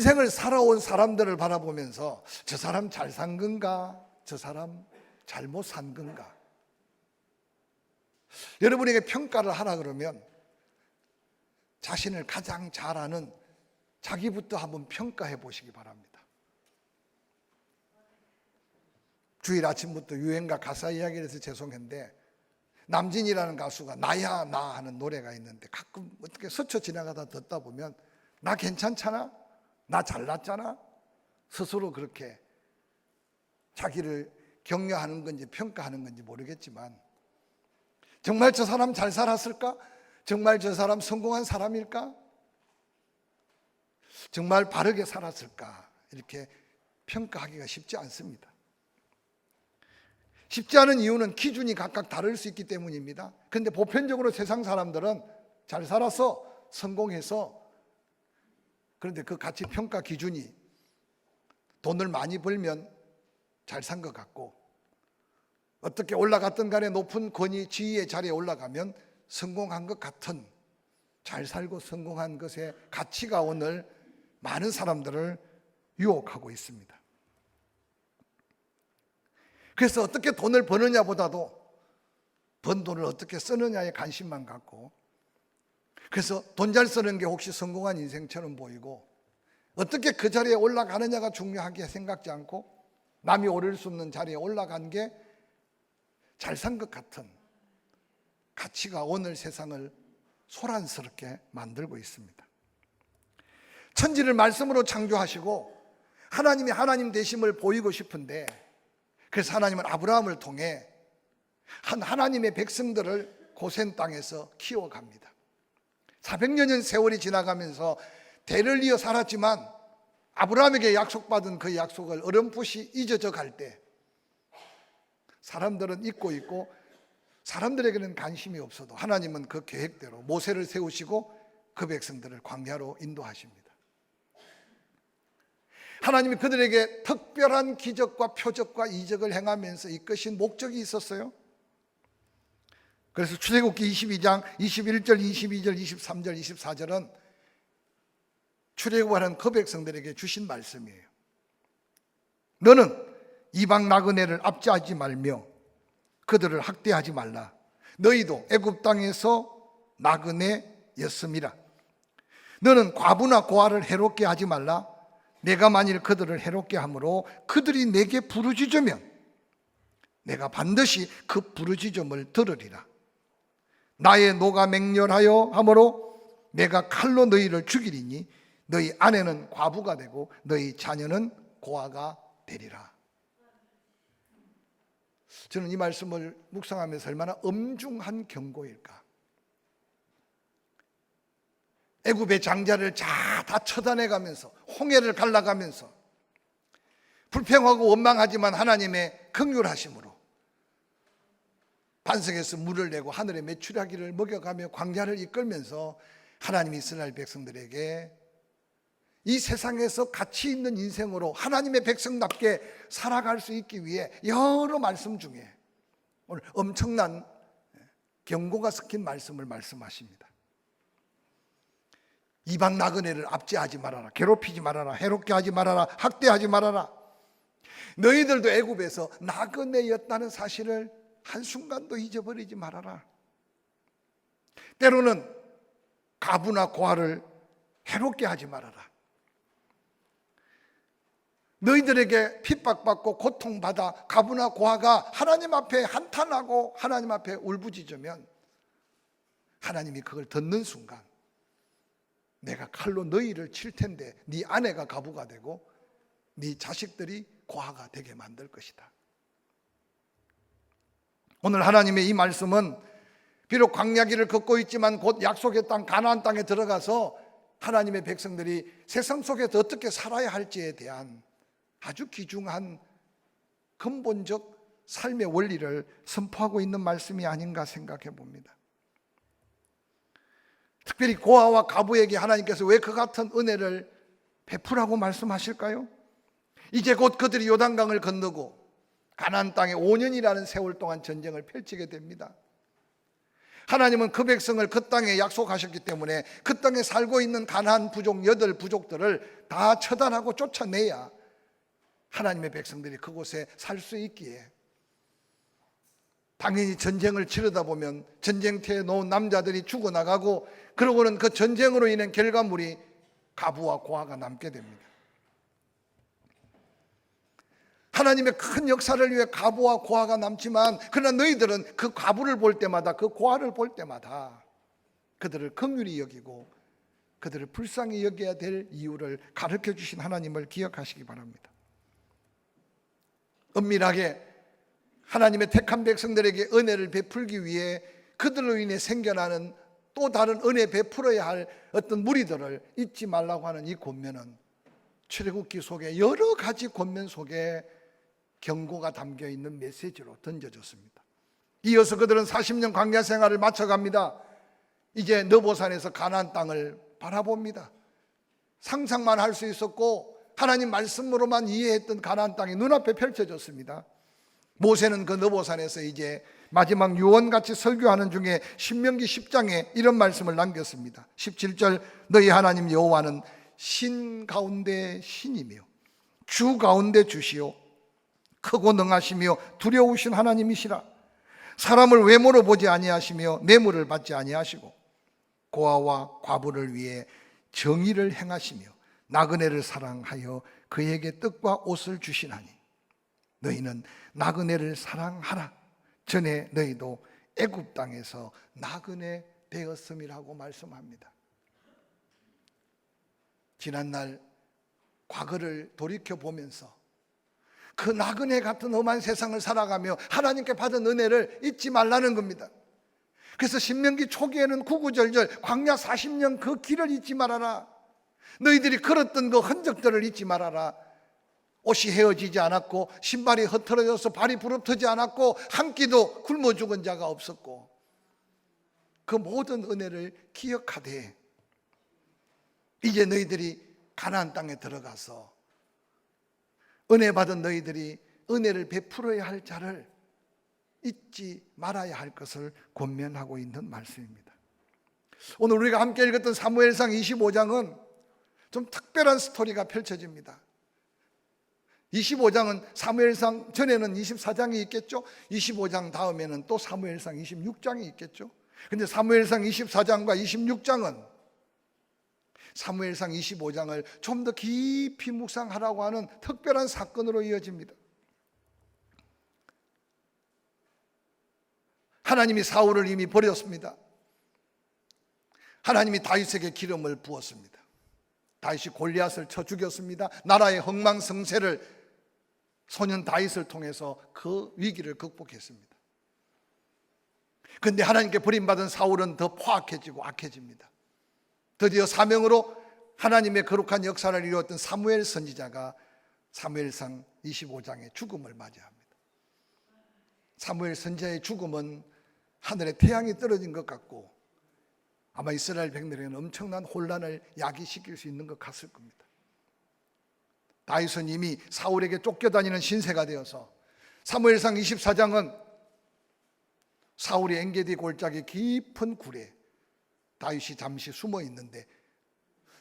인생을 살아온 사람들을 바라보면서 저 사람 잘 산 건가? 저 사람 잘못 산 건가? 여러분에게 평가를 하라 그러면 자신을 가장 잘 아는 자기부터 한번 평가해 보시기 바랍니다. 주일 아침부터 유행가 가사 이야기를 해서 죄송한데, 남진이라는 가수가 나야 나 하는 노래가 있는데 가끔 어떻게 스쳐 지나가다 듣다 보면 나 괜찮잖아? 나 잘났잖아? 스스로 그렇게 자기를 격려하는 건지 평가하는 건지 모르겠지만, 정말 저 사람 잘 살았을까? 정말 저 사람 성공한 사람일까? 정말 바르게 살았을까? 이렇게 평가하기가 쉽지 않습니다. 쉽지 않은 이유는 기준이 각각 다를 수 있기 때문입니다. 그런데 보편적으로 세상 사람들은 잘 살아서 성공해서, 그런데 그 가치 평가 기준이 돈을 많이 벌면 잘 산 것 같고, 어떻게 올라갔든 간에 높은 권위, 지위의 자리에 올라가면 성공한 것 같은, 잘 살고 성공한 것의 가치가 오늘 많은 사람들을 유혹하고 있습니다. 그래서 어떻게 돈을 버느냐보다도 번 돈을 어떻게 쓰느냐에 관심만 갖고, 그래서 돈 잘 쓰는 게 혹시 성공한 인생처럼 보이고, 어떻게 그 자리에 올라가느냐가 중요하게 생각지 않고 남이 오를 수 없는 자리에 올라간 게 잘 산 것 같은 가치가 오늘 세상을 소란스럽게 만들고 있습니다. 천지를 말씀으로 창조하시고 하나님이 하나님 되심을 보이고 싶은데, 그래서 하나님은 아브라함을 통해 하나님의 백성들을 고센 땅에서 키워갑니다. 400년의 세월이 지나가면서 대를 이어 살았지만 아브라함에게 약속받은 그 약속을 어렴풋이 잊어져 갈 때 사람들은 잊고 있고 사람들에게는 관심이 없어도 하나님은 그 계획대로 모세를 세우시고 그 백성들을 광야로 인도하십니다. 하나님이 그들에게 특별한 기적과 표적과 이적을 행하면서 이끄신 목적이 있었어요. 그래서 출애굽기 22장 21절, 22절, 23절, 24절은 출애굽하는 그 백성들에게 주신 말씀이에요. 너는 이방 나그네를 압제하지 말며 그들을 학대하지 말라. 너희도 애굽 땅에서 나그네였음이라. 너는 과부나 고아를 해롭게 하지 말라. 내가 만일 그들을 해롭게 함으로 그들이 내게 부르짖으면 내가 반드시 그 부르짖음을 들으리라. 나의 노가 맹렬하여 함으로 내가 칼로 너희를 죽이리니 너희 아내는 과부가 되고 너희 자녀는 고아가 되리라. 저는 이 말씀을 묵상하면서 얼마나 엄중한 경고일까. 애굽의 장자를 다 처단해가면서 홍해를 갈라가면서 불평하고 원망하지만 하나님의 긍휼하심으로 반석에서 물을 내고 하늘의 메추라기를 먹여가며 광야를 이끌면서 하나님이 이스라엘 백성들에게 이 세상에서 가치 있는 인생으로 하나님의 백성답게 살아갈 수 있기 위해 여러 말씀 중에 오늘 엄청난 경고가 섞인 말씀을 말씀하십니다. 이방 나그네를 압제하지 말아라. 괴롭히지 말아라. 해롭게 하지 말아라. 학대하지 말아라. 너희들도 애굽에서 나그네였다는 사실을 한순간도 잊어버리지 말아라. 때로는 가부나 고아를 해롭게 하지 말아라. 너희들에게 핍박받고 고통받아 가부나 고아가 하나님 앞에 한탄하고 하나님 앞에 울부짖으면 하나님이 그걸 듣는 순간 내가 칼로 너희를 칠 텐데 네 아내가 가부가 되고 네 자식들이 고아가 되게 만들 것이다. 오늘 하나님의 이 말씀은 비록 광야길을 걷고 있지만 곧 약속의 땅 가나안 땅에 들어가서 하나님의 백성들이 세상 속에서 어떻게 살아야 할지에 대한 아주 귀중한 근본적 삶의 원리를 선포하고 있는 말씀이 아닌가 생각해 봅니다. 특별히 고아와 가부에게 하나님께서 왜 그 같은 은혜를 베푸라고 말씀하실까요? 이제 곧 그들이 요단강을 건너고 가나안 땅에 5년이라는 세월 동안 전쟁을 펼치게 됩니다. 하나님은 그 백성을 그 땅에 약속하셨기 때문에 그 땅에 살고 있는 가나안 부족 8부족들을 다 처단하고 쫓아내야 하나님의 백성들이 그곳에 살 수 있기에, 당연히 전쟁을 치르다 보면 전쟁터에 놓은 남자들이 죽어나가고, 그러고는 그 전쟁으로 인한 결과물이 과부와 고아가 남게 됩니다. 하나님의 큰 역사를 위해 과부와 고아가 남지만, 그러나 너희들은 그 과부를 볼 때마다, 그 고아를 볼 때마다 그들을 긍휼히 여기고 그들을 불쌍히 여겨야 될 이유를 가르쳐 주신 하나님을 기억하시기 바랍니다. 은밀하게 하나님의 택한 백성들에게 은혜를 베풀기 위해 그들로 인해 생겨나는 또 다른 은혜 베풀어야 할 어떤 무리들을 잊지 말라고 하는 이 권면은 출애굽기 속에 여러 가지 권면 속에 경고가 담겨 있는 메시지로 던져졌습니다. 이어서 그들은 40년 광야 생활을 마쳐갑니다. 이제 느보산에서 가나안 땅을 바라봅니다. 상상만 할 수 있었고 하나님 말씀으로만 이해했던 가나안 땅이 눈앞에 펼쳐졌습니다. 모세는 그 느보산에서 이제 마지막 유언같이 설교하는 중에 신명기 10장에 이런 말씀을 남겼습니다. 17절, 너희 하나님 여호와는 신 가운데 신이며 주 가운데 주시오, 크고 능하시며 두려우신 하나님이시라. 사람을 외모로 보지 아니하시며 뇌물을 받지 아니하시고 고아와 과부를 위해 정의를 행하시며 나그네를 사랑하여 그에게 떡과 옷을 주시나니 너희는 나그네를 사랑하라. 전에 너희도 애굽 땅에서 나그네 되었음이라고 말씀합니다. 지난날 과거를 돌이켜보면서 그 나그네 같은 험한 세상을 살아가며 하나님께 받은 은혜를 잊지 말라는 겁니다. 그래서 신명기 초기에는 구구절절 광야 40년 그 길을 잊지 말아라. 너희들이 걸었던 그 흔적들을 잊지 말아라. 옷이 헤어지지 않았고 신발이 흐트러져서 발이 부릅뜨지 않았고 한 끼도 굶어 죽은 자가 없었고, 그 모든 은혜를 기억하되 이제 너희들이 가나안 땅에 들어가서 은혜 받은 너희들이 은혜를 베풀어야 할 자를 잊지 말아야 할 것을 권면하고 있는 말씀입니다. 오늘 우리가 함께 읽었던 사무엘상 25장은 좀 특별한 스토리가 펼쳐집니다. 25장은 사무엘상 전에는 24장이 있겠죠. 25장 다음에는 또 사무엘상 26장이 있겠죠. 근데 사무엘상 24장과 26장은 사무엘상 25장을 좀 더 깊이 묵상하라고 하는 특별한 사건으로 이어집니다. 하나님이 사울을 이미 버렸습니다. 하나님이 다윗에게 기름을 부었습니다. 다윗이 골리앗을 쳐 죽였습니다. 나라의 흥망성쇠를 소년 다윗을 통해서 그 위기를 극복했습니다. 그런데 하나님께 버림받은 사울은 더 포악해지고 악해집니다. 드디어 사명으로 하나님의 거룩한 역사를 이루었던 사무엘 선지자가 사무엘상 25장의 죽음을 맞이합니다. 사무엘 선지자의 죽음은 하늘에 태양이 떨어진 것 같고 아마 이스라엘 백성에게는 엄청난 혼란을 야기시킬 수 있는 것 같을 겁니다. 다윗은 이미 사울에게 쫓겨다니는 신세가 되어서 사무엘상 24장은 사울이 엔게디 골짜기 깊은 굴에 다윗이 잠시 숨어 있는데,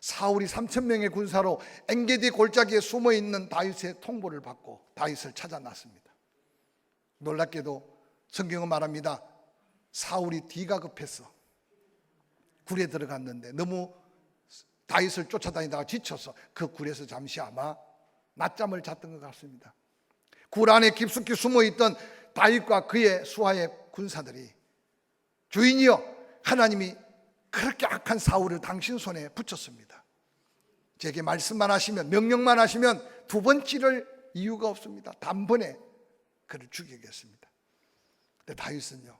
사울이 3,000명의 군사로 엔게디 골짜기에 숨어 있는 다윗의 통보를 받고 다윗을 찾아 나섭니다. 놀랍게도 성경은 말합니다. 사울이 뒤가 급해서 굴에 들어갔는데 너무 다윗을 쫓아다니다가 지쳐서 그 굴에서 잠시 아마 낮잠을 잤던 것 같습니다. 굴 안에 깊숙이 숨어있던 다윗과 그의 수하의 군사들이, 주인이여, 하나님이 그렇게 악한 사울을 당신 손에 붙였습니다. 제게 말씀만 하시면, 명령만 하시면 두 번 찌를 이유가 없습니다. 단번에 그를 죽이겠습니다. 근데 다윗은요,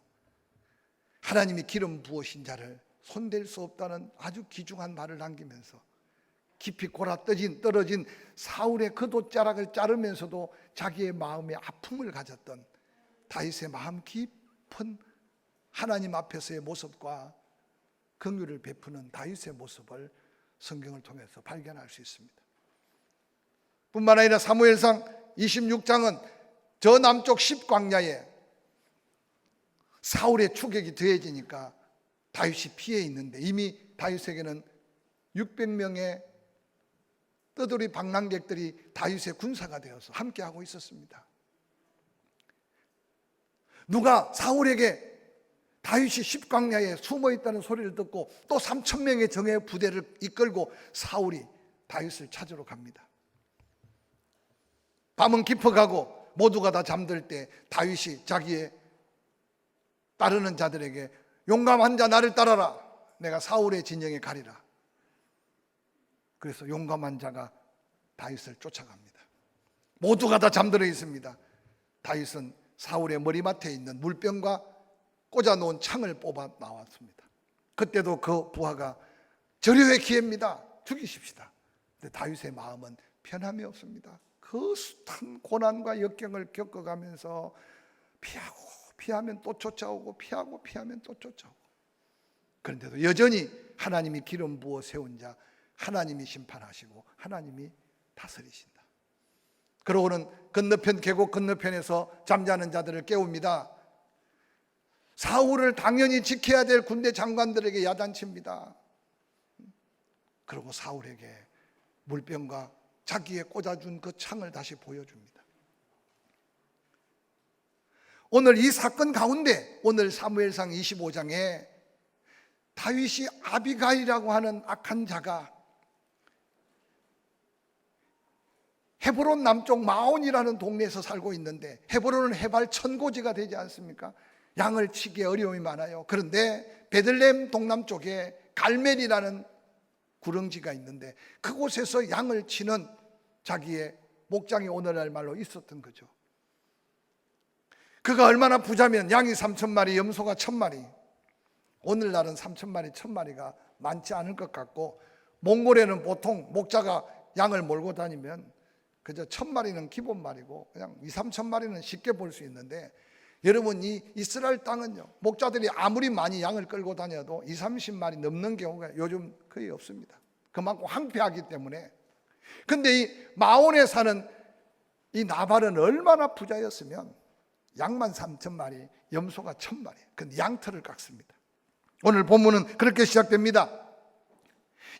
하나님이 기름 부으신 자를 손댈 수 없다는 아주 귀중한 말을 남기면서 깊이 골아떨어진 사울의 그 돛자락을 자르면서도 자기의 마음에 아픔을 가졌던 다윗의 마음 깊은 하나님 앞에서의 모습과 긍휼을 베푸는 다윗의 모습을 성경을 통해서 발견할 수 있습니다. 뿐만 아니라 사무엘상 26장은 저 남쪽 십광야에 사울의 추격이 더해지니까 다윗이 피해 있는데 이미 다윗에게는 600명의 떠돌이 방랑객들이 다윗의 군사가 되어서 함께하고 있었습니다. 누가 사울에게 다윗이 십광야에 숨어 있다는 소리를 듣고 또 3,000명의 정예 부대를 이끌고 사울이 다윗을 찾으러 갑니다. 밤은 깊어가고 모두가 다 잠들 때 다윗이 자기의 따르는 자들에게 용감한 자 나를 따라라. 내가 사울의 진영에 가리라. 그래서 용감한 자가 다윗을 쫓아갑니다. 모두가 다 잠들어 있습니다. 다윗은 사울의 머리맡에 있는 물병과 꽂아놓은 창을 뽑아 나왔습니다. 그때도 그 부하가 저려의 기회입니다. 죽이십시다. 근데 다윗의 마음은 편함이 없습니다. 그 숱한 고난과 역경을 겪어가면서 피하면 또 쫓아오고 피하면 또 쫓아오고, 그런데도 여전히 하나님이 기름 부어 세운 자, 하나님이 심판하시고 하나님이 다스리신다. 그러고는 건너편 계곡 건너편에서 잠자는 자들을 깨웁니다. 사울을 당연히 지켜야 될 군대 장관들에게 야단칩니다. 그리고 사울에게 물병과 자기의 꽂아준 그 창을 다시 보여줍니다. 오늘 이 사건 가운데 오늘 사무엘상 25장에 다윗이 아비가일이라고 하는 악한 자가 헤브론 남쪽 마온이라는 동네에서 살고 있는데, 헤브론은 해발 1000고지가 되지 않습니까? 양을 치기에 어려움이 많아요. 그런데 베들레헴 동남쪽에 갈멜이라는 구릉지가 있는데 그곳에서 양을 치는 자기의 목장이 오늘날 말로 있었던 거죠. 그가 얼마나 부자면 양이 3,000마리, 염소가 1,000마리. 오늘날은 3,000마리, 1,000마리가 많지 않을 것 같고, 몽골에는 보통 목자가 양을 몰고 다니면 그저 1,000마리는 기본 말이고 그냥 2, 3,000마리는 쉽게 볼 수 있는데, 여러분 이 이스라엘 땅은요, 목자들이 아무리 많이 양을 끌고 다녀도 2, 30마리 넘는 경우가 요즘 거의 없습니다. 그만큼 황폐하기 때문에. 근데 이 마온에 사는 이 나발은 얼마나 부자였으면 양만 3,000마리, 염소가 1,000마리. 근데 양털을 깎습니다. 오늘 본문은 그렇게 시작됩니다.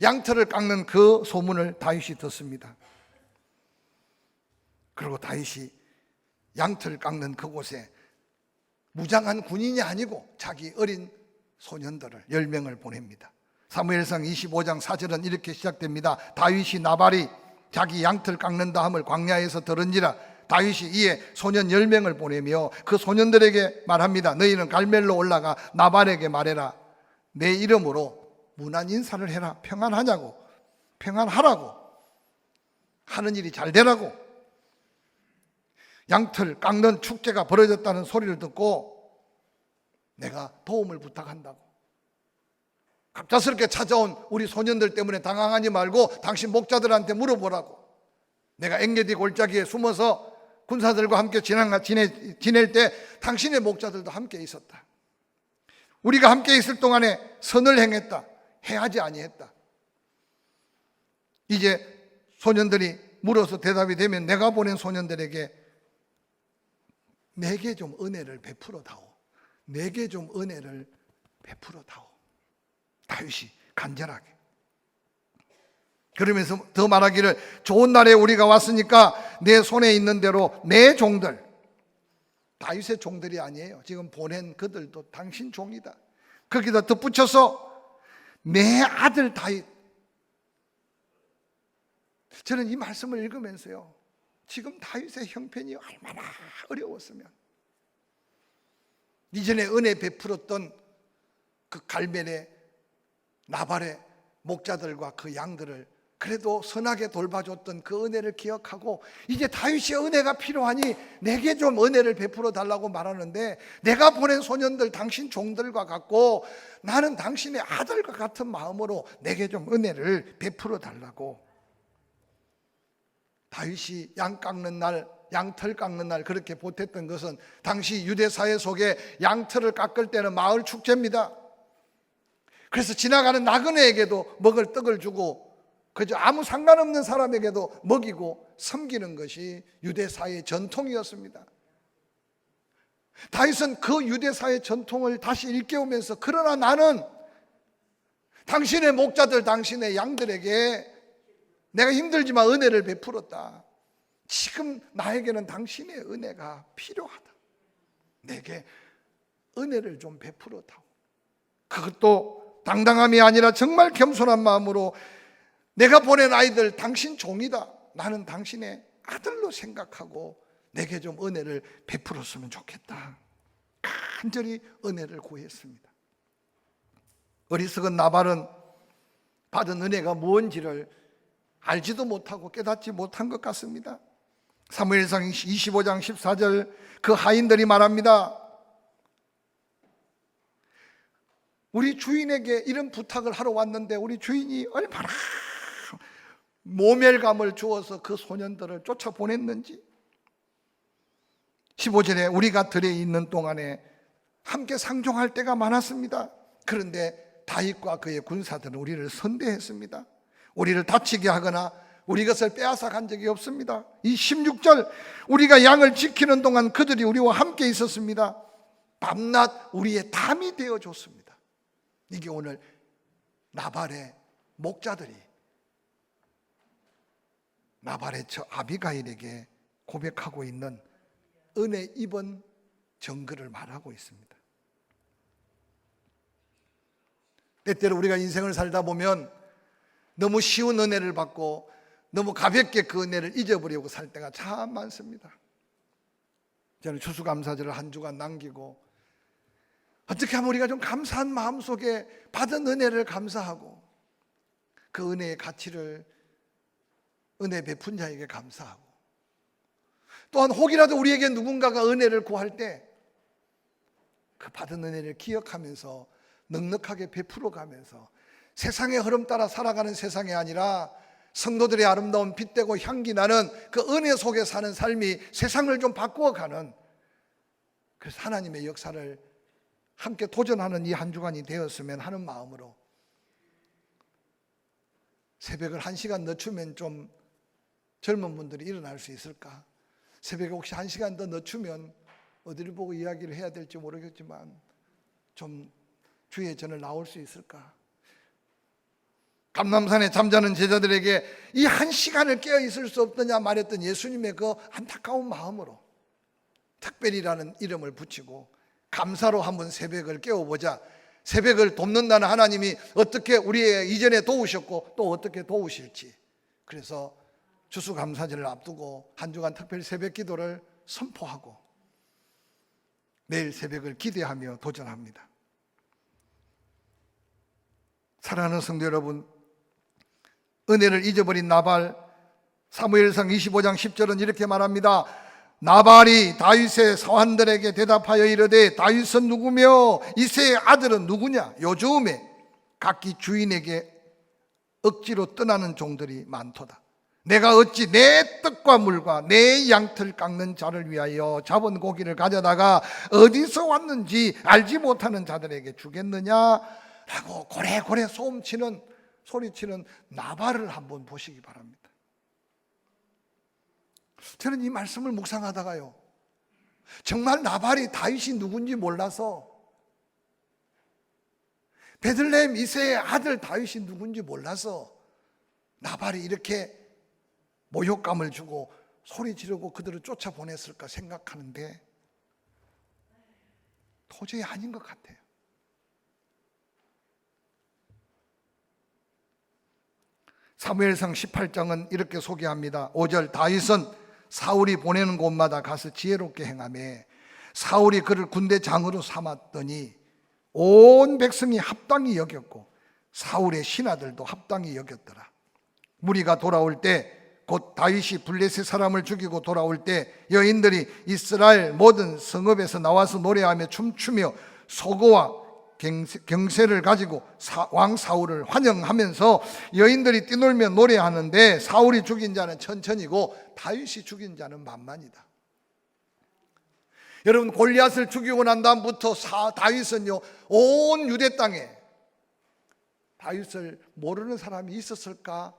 양털을 깎는 그 소문을 다윗이 듣습니다. 그리고 다윗이 양털을 깎는 그곳에 무장한 군인이 아니고 자기 어린 소년들을 10명을 보냅니다. 사무엘상 25장 4절은 이렇게 시작됩니다. 다윗이 나발이 자기 양털 깎는다 함을 광야에서 들은지라. 다윗이 이에 소년 10명을 보내며 그 소년들에게 말합니다. 너희는 갈멜로 올라가 나발에게 말해라. 내 이름으로 무난 인사를 해라. 평안하냐고, 평안하라고, 하는 일이 잘 되라고. 양털 깎는 축제가 벌어졌다는 소리를 듣고 내가 도움을 부탁한다고. 갑작스럽게 찾아온 우리 소년들 때문에 당황하지 말고 당신 목자들한테 물어보라고. 내가 engedi 골짜기에 숨어서 군사들과 함께 지낼 때 당신의 목자들도 함께 있었다. 우리가 함께 있을 동안에 선을 행했다. 해하지 아니했다. 이제 소년들이 물어서 대답이 되면 내가 보낸 소년들에게 내게 좀 은혜를 베풀어 다오. 내게 좀 은혜를 베풀어 다오. 다윗이 간절하게. 그러면서 더 말하기를 좋은 날에 우리가 왔으니까 내 손에 있는 대로 내 종들, 다윗의 종들이 아니에요. 지금 보낸 그들도 당신 종이다. 거기다 덧붙여서 내 아들 다윗. 저는 이 말씀을 읽으면서요, 지금 다윗의 형편이 얼마나 어려웠으면 이전에 은혜 베풀었던 그 갈멜의 나발의 목자들과 그 양들을 그래도 선하게 돌봐줬던 그 은혜를 기억하고 이제 다윗의 은혜가 필요하니 내게 좀 은혜를 베풀어 달라고 말하는데, 내가 보낸 소년들 당신 종들과 같고 나는 당신의 아들과 같은 마음으로 내게 좀 은혜를 베풀어 달라고. 다윗이 양 깎는 날, 양털 깎는 날 그렇게 보탰던 것은 당시 유대 사회 속에 양털을 깎을 때는 마을 축제입니다. 그래서 지나가는 나그네에게도 먹을 떡을 주고 그저 아무 상관없는 사람에게도 먹이고 섬기는 것이 유대 사회의 전통이었습니다. 다윗은 그 유대 사회의 전통을 다시 일깨우면서 그러나 나는 당신의 목자들, 당신의 양들에게 내가 힘들지만 은혜를 베풀었다. 지금 나에게는 당신의 은혜가 필요하다. 내게 은혜를 좀 베풀었다고. 그것도 당당함이 아니라 정말 겸손한 마음으로 내가 보낸 아이들 당신 종이다. 나는 당신의 아들로 생각하고 내게 좀 은혜를 베풀었으면 좋겠다. 간절히 은혜를 구했습니다. 어리석은 나발은 받은 은혜가 무엇인지를 알지도 못하고 깨닫지 못한 것 같습니다. 사무엘상 25장 14절 그 하인들이 말합니다. 우리 주인에게 이런 부탁을 하러 왔는데 우리 주인이 얼마나 모멸감을 주어서 그 소년들을 쫓아보냈는지. 15절에 우리가 들에 있는 동안에 함께 상종할 때가 많았습니다. 그런데 다윗과 그의 군사들은 우리를 선대했습니다. 우리를 다치게 하거나 우리 것을 빼앗아 간 적이 없습니다. 이 16절 우리가 양을 지키는 동안 그들이 우리와 함께 있었습니다. 밤낮 우리의 담이 되어줬습니다. 이게 오늘 나발의 목자들이 나발의 저 아비가일에게 고백하고 있는 은혜 입은 정글을 말하고 있습니다. 때때로 우리가 인생을 살다 보면 너무 쉬운 은혜를 받고 너무 가볍게 그 은혜를 잊어버리고 살 때가 참 많습니다. 저는 추수감사절을 한 주간 남기고 어떻게 하면 우리가 좀 감사한 마음 속에 받은 은혜를 감사하고 그 은혜의 가치를 은혜 베푼 자에게 감사하고 또한 혹이라도 우리에게 누군가가 은혜를 구할 때 그 받은 은혜를 기억하면서 넉넉하게 베풀어 가면서 세상의 흐름 따라 살아가는 세상이 아니라 성도들의 아름다운 빛되고 향기 나는 그 은혜 속에 사는 삶이 세상을 좀 바꾸어가는, 그래서 하나님의 역사를 함께 도전하는 이 한 주간이 되었으면 하는 마음으로 새벽을 1시간 늦추면 좀 젊은 분들이 일어날 수 있을까? 새벽에 혹시 1시간 더 늦추면 어디를 보고 이야기를 해야 될지 모르겠지만 좀 주의 전을 나올 수 있을까? 감람산에 잠자는 제자들에게 이 1시간을 깨어 있을 수 없느냐 말했던 예수님의 그 안타까운 마음으로 특별이라는 이름을 붙이고 감사로 한번 새벽을 깨워보자. 새벽을 돕는다는 하나님이 어떻게 우리의 이전에 도우셨고 또 어떻게 도우실지, 그래서 추수감사절을 앞두고 한 주간 특별 새벽 기도를 선포하고 내일 새벽을 기대하며 도전합니다. 사랑하는 성도 여러분, 은혜를 잊어버린 나발, 사무엘상 25장 10절은 이렇게 말합니다. 나발이 다윗의 사환들에게 대답하여 이르되 다윗은 누구며 이새의 아들은 누구냐? 요즘에 각기 주인에게 억지로 떠나는 종들이 많도다. 내가 어찌 내 떡과 물과 내 양털 깎는 자를 위하여 잡은 고기를 가져다가 어디서 왔는지 알지 못하는 자들에게 주겠느냐? 라고 고래고래 소리치는 나발을 한번 보시기 바랍니다. 저는 이 말씀을 묵상하다가요, 정말 나발이 다윗이 누군지 몰라서, 베들레헴 이새의 아들 다윗이 누군지 몰라서 나발이 이렇게 모욕감을 주고 소리 지르고 그들을 쫓아보냈을까 생각하는데 도저히 아닌 것 같아요. 사무엘상 18장은 이렇게 소개합니다. 5절 다윗은 사울이 보내는 곳마다 가서 지혜롭게 행하며 사울이 그를 군대 장으로 삼았더니 온 백성이 합당히 여겼고 사울의 신하들도 합당히 여겼더라. 무리가 돌아올 때 곧 다윗이 블레셋 사람을 죽이고 돌아올 때 여인들이 이스라엘 모든 성읍에서 나와서 노래하며 춤추며 소고와 경세를 가지고 왕 사울을 환영하면서 여인들이 뛰놀며 노래하는데 사울이 죽인 자는 천천히고 다윗이 죽인 자는 만만이다. 여러분, 골리앗을 죽이고 난 다음부터 다윗은요 온 유대 땅에 다윗을 모르는 사람이 있었을까?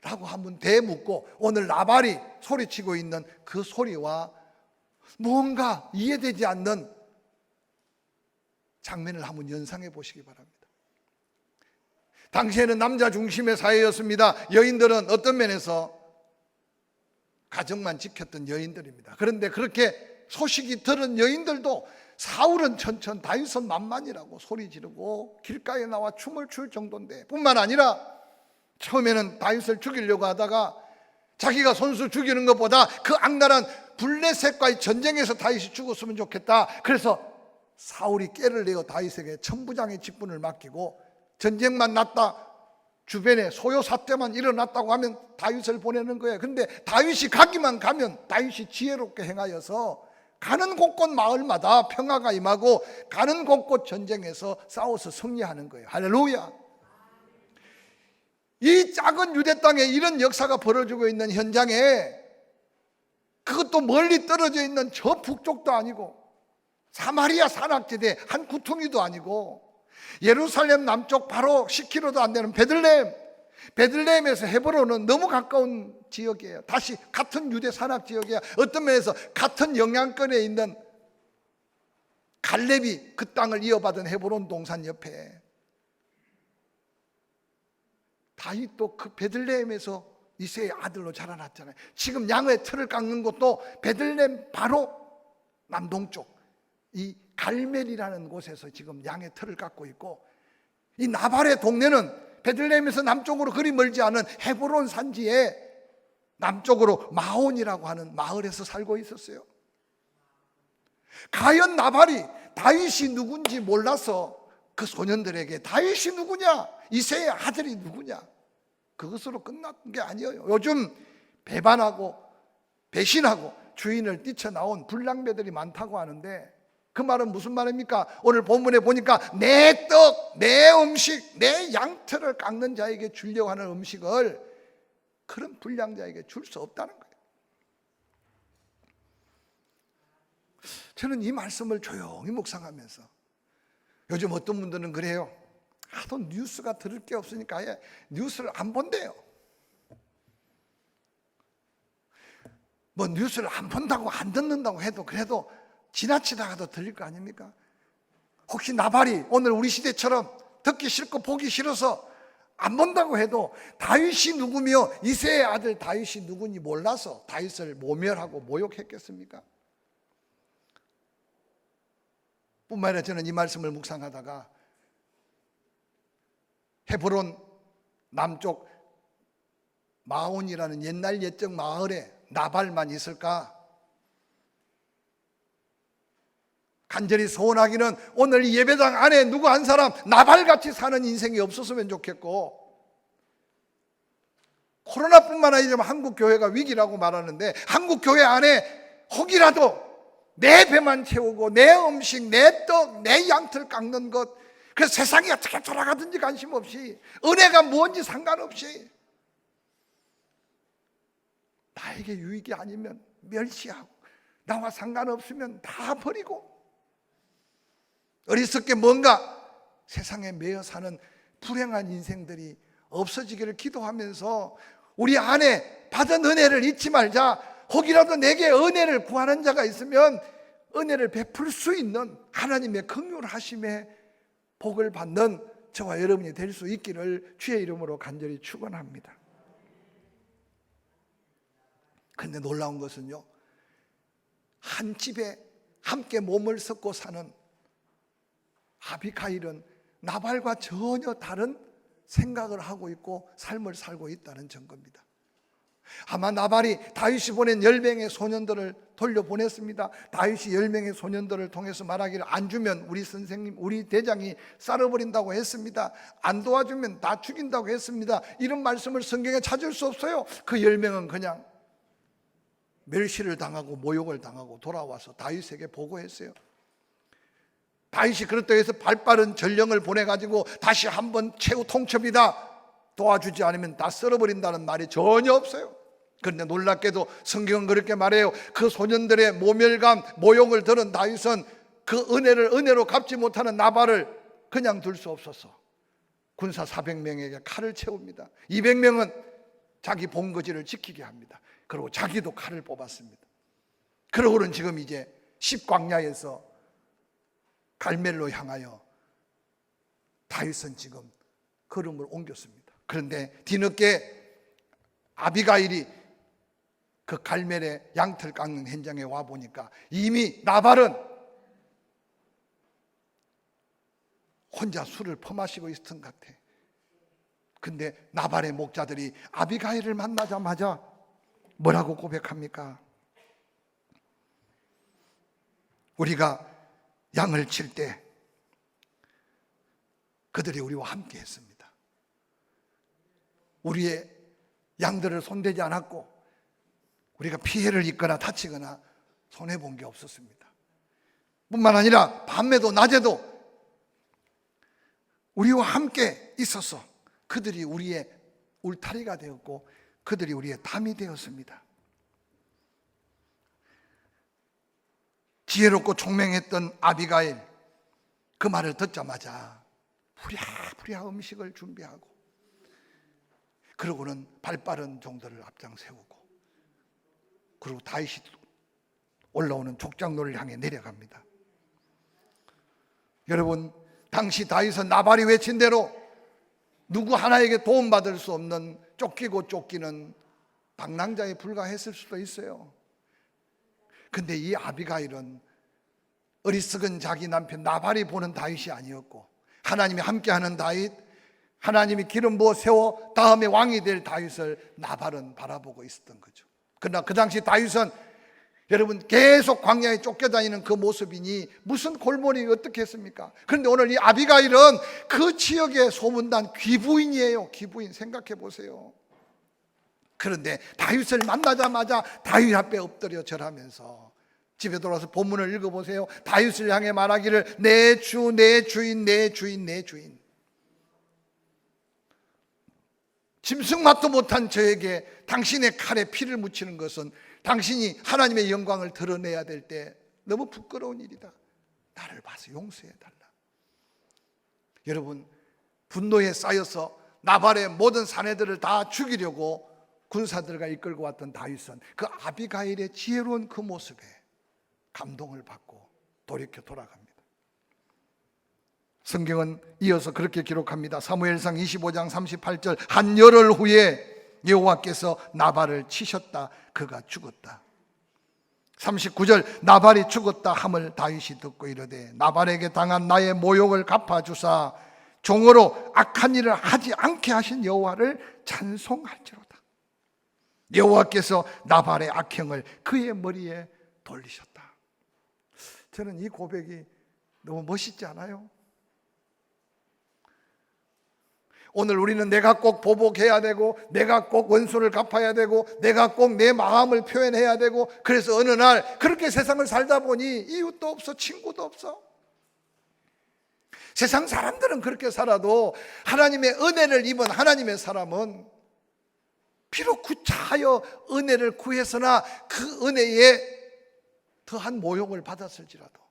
라고 한번 대묻고 오늘 나발이 소리치고 있는 그 소리와 무언가 이해되지 않는 장면을 한번 연상해 보시기 바랍니다. 당시에는 남자 중심의 사회였습니다. 여인들은 어떤 면에서 가정만 지켰던 여인들입니다. 그런데 그렇게 소식이 들은 여인들도 사울은 천천, 다윗은 만만이라고 소리 지르고 길가에 나와 춤을 출 정도인데, 뿐만 아니라 처음에는 다윗을 죽이려고 하다가 자기가 손수 죽이는 것보다 그 악랄한 블레셋과의 전쟁에서 다윗이 죽었으면 좋겠다. 그래서 사울이 깨를 내어 다윗에게 천부장의 직분을 맡기고, 전쟁만 났다, 주변에 소요 사태만 일어났다고 하면 다윗을 보내는 거예요. 그런데 다윗이 가기만 가면 다윗이 지혜롭게 행하여서 가는 곳곳 마을마다 평화가 임하고 가는 곳곳 전쟁에서 싸워서 승리하는 거예요. 할렐루야. 이 작은 유대 땅에 이런 역사가 벌어지고 있는 현장에, 그것도 멀리 떨어져 있는 저 북쪽도 아니고 사마리아 산악지대 한 구퉁이도 아니고 예루살렘 남쪽 바로 10km도 안 되는 베들레헴에서 헤브론은 너무 가까운 지역이에요. 다시 같은 유대 산악 지역이야. 어떤 면에서 같은 영향권에 있는 갈렙이 그 땅을 이어받은 헤브론 동산 옆에 다윗도 그 베들레헴에서 이새의 아들로 자라났잖아요. 지금 양의 틀을 깎는 곳도 베들레헴 바로 남동쪽 이 갈멜이라는 곳에서 지금 양의 틀을 깎고 있고, 이 나발의 동네는 베들레헴에서 남쪽으로 그리 멀지 않은 헤브론 산지에 남쪽으로 마온이라고 하는 마을에서 살고 있었어요. 과연 나발이 다윗이 누군지 몰라서 그 소년들에게 다윗이 누구냐, 이새의 아들이 누구냐, 그것으로 끝난 게 아니에요. 요즘 배반하고 배신하고 주인을 뛰쳐나온 불량배들이 많다고 하는데, 그 말은 무슨 말입니까? 오늘 본문에 보니까 내 떡, 내 음식, 내 양털을 깎는 자에게 주려고 하는 음식을 그런 불량자에게 줄 수 없다는 거예요. 저는 이 말씀을 조용히 묵상하면서, 요즘 어떤 분들은 그래요. 하도 뉴스가 들을 게 없으니까 아예 뉴스를 안 본대요. 뭐 뉴스를 안 본다고 안 듣는다고 해도 그래도 지나치다가도 들릴 거 아닙니까? 혹시 나발이 오늘 우리 시대처럼 듣기 싫고 보기 싫어서 안 본다고 해도 다윗이 누구며 이새의 아들 다윗이 누군지 몰라서 다윗을 모멸하고 모욕했겠습니까? 뿐만 아니라 저는 이 말씀을 묵상하다가 헤브론 남쪽 마온이라는 옛날 옛적 마을에 나발만 있을까? 간절히 소원하기는 오늘 이 예배당 안에 누구 한 사람 나발같이 사는 인생이 없었으면 좋겠고, 코로나뿐만 아니라 한국 교회가 위기라고 말하는데 한국 교회 안에 혹이라도 내 배만 채우고 내 음식, 내 떡, 내 양털 깎는 것, 그래서 세상이 어떻게 돌아가든지 관심 없이, 은혜가 뭔지 상관없이 나에게 유익이 아니면 멸시하고 나와 상관없으면 다 버리고 어리석게 뭔가 세상에 매여 사는 불행한 인생들이 없어지기를 기도하면서 우리 안에 받은 은혜를 잊지 말자. 혹이라도 내게 은혜를 구하는 자가 있으면 은혜를 베풀 수 있는 하나님의 긍휼하심에 복을 받는 저와 여러분이 될 수 있기를 주의 이름으로 간절히 축원합니다. 그런데 놀라운 것은요, 한 집에 함께 몸을 섞고 사는 아비가일은 나발과 전혀 다른 생각을 하고 있고 삶을 살고 있다는 증거입니다. 아마 나발이 다윗이 보낸 10명의 소년들을 돌려보냈습니다. 다윗이 10명의 소년들을 통해서 말하기를 안 주면 우리 선생님, 우리 대장이 썰어버린다고 했습니다. 안 도와주면 다 죽인다고 했습니다. 이런 말씀을 성경에 찾을 수 없어요. 그 10명은 그냥 멸시를 당하고 모욕을 당하고 돌아와서 다윗에게 보고했어요. 다윗이 그렇다고 해서 발빠른 전령을 보내가지고 다시 한번 최후 통첩이다, 도와주지 않으면 다 썰어버린다는 말이 전혀 없어요. 그런데 놀랍게도 성경은 그렇게 말해요. 그 소년들의 모멸감, 모욕을 들은 다윗은 그 은혜를 은혜로 갚지 못하는 나발을 그냥 둘 수 없어서 군사 400명에게 칼을 채웁니다. 200명은 자기 본거지를 지키게 합니다. 그리고 자기도 칼을 뽑았습니다. 그러고는 지금 이제 십광야에서 갈멜로 향하여 다윗은 지금 걸음을 옮겼습니다. 그런데 뒤늦게 아비가일이 그 갈멜의 양털 깎는 현장에 와 보니까 이미 나발은 혼자 술을 퍼마시고 있었던 것 같아. 근데 나발의 목자들이 아비가일을 만나자마자 뭐라고 고백합니까? 우리가 양을 칠 때 그들이 우리와 함께 했습니다. 우리의 양들을 손대지 않았고 우리가 피해를 입거나 다치거나 손해본 게 없었습니다. 뿐만 아니라 밤에도 낮에도 우리와 함께 있어서 그들이 우리의 울타리가 되었고 그들이 우리의 담이 되었습니다. 지혜롭고 총명했던 아비가일, 그 말을 듣자마자 부랴부랴 음식을 준비하고 그러고는 발빠른 종들을 앞장 세우고 그리고 다윗이 올라오는 족장로를 향해 내려갑니다. 여러분, 당시 다윗은 나발이 외친 대로 누구 하나에게 도움받을 수 없는 쫓기고 쫓기는 방랑자에 불과했을 수도 있어요. 근데 이 아비가일은 어리석은 자기 남편 나발이 보는 다윗이 아니었고 하나님이 함께하는 다윗, 하나님이 기름 부어 세워 다음에 왕이 될 다윗을 나발은 바라보고 있었던 거죠. 그러나 그 당시 다윗은 여러분 계속 광야에 쫓겨다니는 그 모습이니 무슨 골몰이 어떻게 했습니까? 그런데 오늘 이 아비가일은 그 지역의 소문난 귀부인이에요. 귀부인, 생각해 보세요. 그런데 다윗을 만나자마자 다윗 앞에 엎드려 절하면서 집에 돌아와서 본문을 읽어보세요. 다윗을 향해 말하기를 내 주, 내 주인, 내 주인, 내 주인. 짐승맛도 못한 저에게 당신의 칼에 피를 묻히는 것은 당신이 하나님의 영광을 드러내야 될 때 너무 부끄러운 일이다. 나를 봐서 용서해달라. 여러분, 분노에 쌓여서 나발의 모든 사내들을 다 죽이려고 군사들과 이끌고 왔던 다윗은 그 아비가일의 지혜로운 그 모습에 감동을 받고 돌이켜 돌아갑니다. 성경은 이어서 그렇게 기록합니다. 사무엘상 25장 38절 한 열흘 후에 여호와께서 나발을 치셨다. 그가 죽었다. 39절 나발이 죽었다 함을 다윗이 듣고 이르되 나발에게 당한 나의 모욕을 갚아주사 종으로 악한 일을 하지 않게 하신 여호와를 찬송할지로다. 여호와께서 나발의 악행을 그의 머리에 돌리셨다. 저는 이 고백이 너무 멋있지 않아요? 오늘 우리는 내가 꼭 보복해야 되고 내가 꼭 원수를 갚아야 되고 내가 꼭 내 마음을 표현해야 되고 그래서 어느 날 그렇게 세상을 살다 보니 이웃도 없어, 친구도 없어. 세상 사람들은 그렇게 살아도 하나님의 은혜를 입은 하나님의 사람은 비록 구차하여 은혜를 구해서나 그 은혜에 더한 모욕을 받았을지라도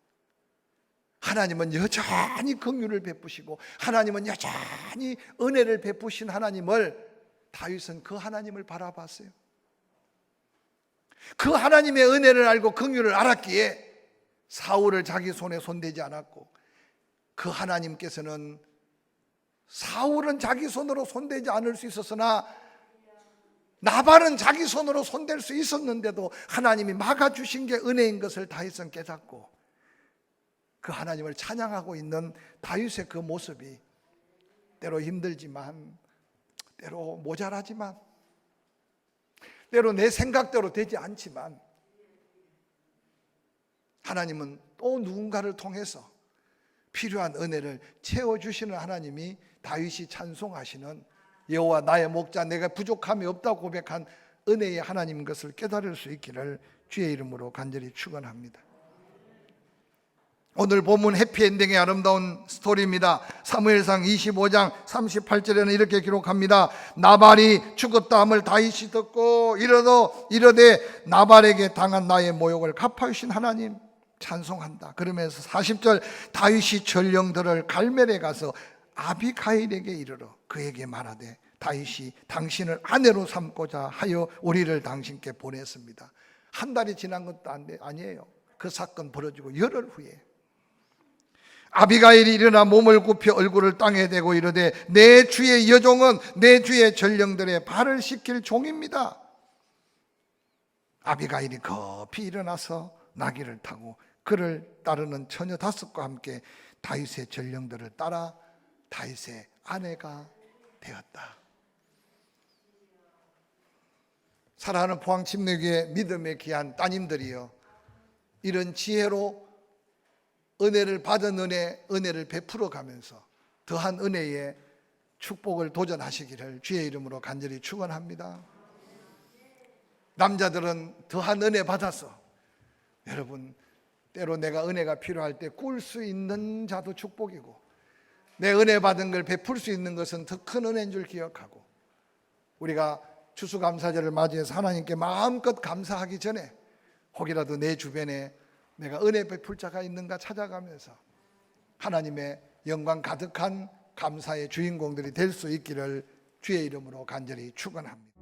하나님은 여전히 긍휼을 베푸시고 하나님은 여전히 은혜를 베푸신 하나님을 다윗은 그 하나님을 바라봤어요. 그 하나님의 은혜를 알고 긍휼을 알았기에 사울을 자기 손에 손대지 않았고 그 하나님께서는 사울은 자기 손으로 손대지 않을 수 있었으나 나발은 자기 손으로 손댈 수 있었는데도 하나님이 막아주신 게 은혜인 것을 다윗은 깨닫고 그 하나님을 찬양하고 있는 다윗의 그 모습이 때로 힘들지만 때로 모자라지만 때로 내 생각대로 되지 않지만 하나님은 또 누군가를 통해서 필요한 은혜를 채워주시는 하나님이 다윗이 찬송하시는 여호와 나의 목자 내가 부족함이 없다고 고백한 은혜의 하나님인 것을 깨달을 수 있기를 주의 이름으로 간절히 축원합니다. 오늘 본문 해피엔딩의 아름다운 스토리입니다. 사무엘상 25장 38절에는 이렇게 기록합니다. 나발이 죽었다 함을 다윗이 듣고 이르되 나발에게 당한 나의 모욕을 갚아주신 하나님 찬송한다. 그러면서 40절 다윗이 전령들을 갈멜에 가서 아비가일에게 이르러 그에게 말하되 다윗이 당신을 아내로 삼고자 하여 우리를 당신께 보냈습니다. 한 달이 지난 것도 아니에요. 그 사건 벌어지고 열흘 후에 아비가일이 일어나 몸을 굽혀 얼굴을 땅에 대고 이르되 내 주의 여종은 내 주의 전령들의 발을 씻길 종입니다. 아비가일이 급히 일어나서 나귀를 타고 그를 따르는 처녀 5과 함께 다윗의 전령들을 따라 다윗의 아내가 되었다. 사랑하는 포항침례교회 믿음의 귀한 따님들이여, 이런 지혜로 은혜를 받은 은혜를 베풀어 가면서 더한 은혜의 축복을 도전하시기를 주의 이름으로 간절히 축원합니다. 남자들은 더한 은혜 받아서, 여러분, 때로 내가 은혜가 필요할 때 꿀 수 있는 자도 축복이고, 내 은혜 받은 걸 베풀 수 있는 것은 더 큰 은혜인 줄 기억하고, 우리가 추수감사절을 맞이해서 하나님께 마음껏 감사하기 전에 혹이라도 내 주변에 내가 은혜 베풀 자가 있는가 찾아가면서 하나님의 영광 가득한 감사의 주인공들이 될 수 있기를 주의 이름으로 간절히 축원합니다.